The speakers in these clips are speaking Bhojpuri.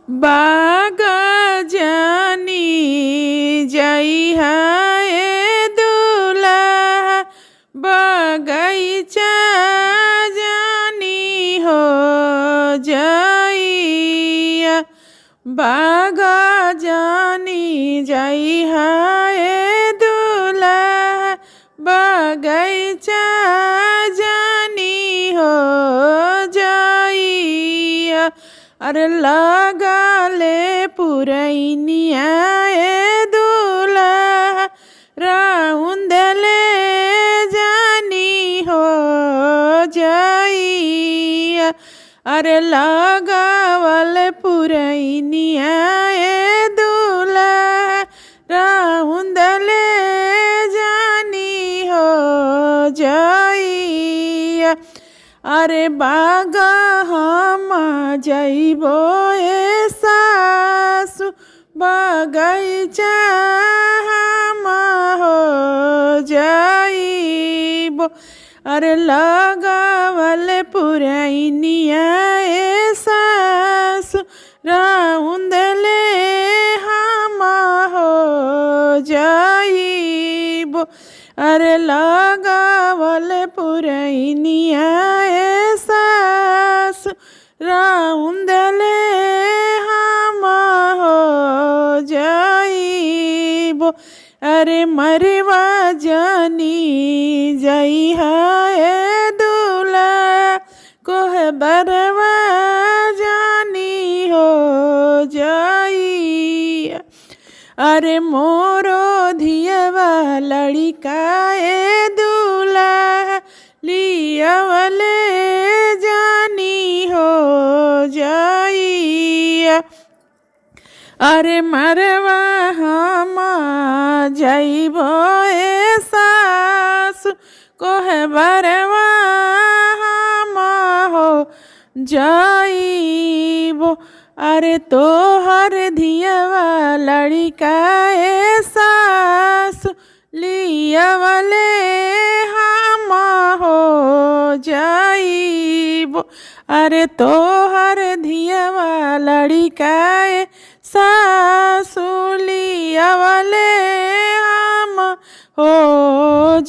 बाग जानी जइहा ए दूल्हा बगैचा जानी हो जइया। बाग जानी जइहा ए दूल्हा बगैचा जानी हो जइया। अरे लगा ले पुरैनिया ए दूल्हा राउंद ले जानी हो जइया। अरे लगावल पुरैनिया ए दूल्हा राउंद ले जानी हो जइया। अरे बाग हम जइबो ए सासु बगैचा हम हो जइबो। अरे लगावल पुरैनिया ए सासु राउंद ले हम हो जइबो। अरे लगावल पुरैनिया ए सासु राउंद ले हम हो जइबो। अरे मरवा जानी जइहा ए दूल्हा कोहबरवा जानी हो जइया। अरे मोरो धियवा लड़िका ए दूल्हा लियावले जानी हो जइया। अरे मरवा हम जइबो ए सासु कोहबरवा हम हो जइबो। अरे तोहर धियवा लड़िका ए सासु लियावले हम हो जइबो। अरे तोहर धियवा लड़िका ए सासु लियावले हम हो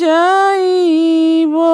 जइबो।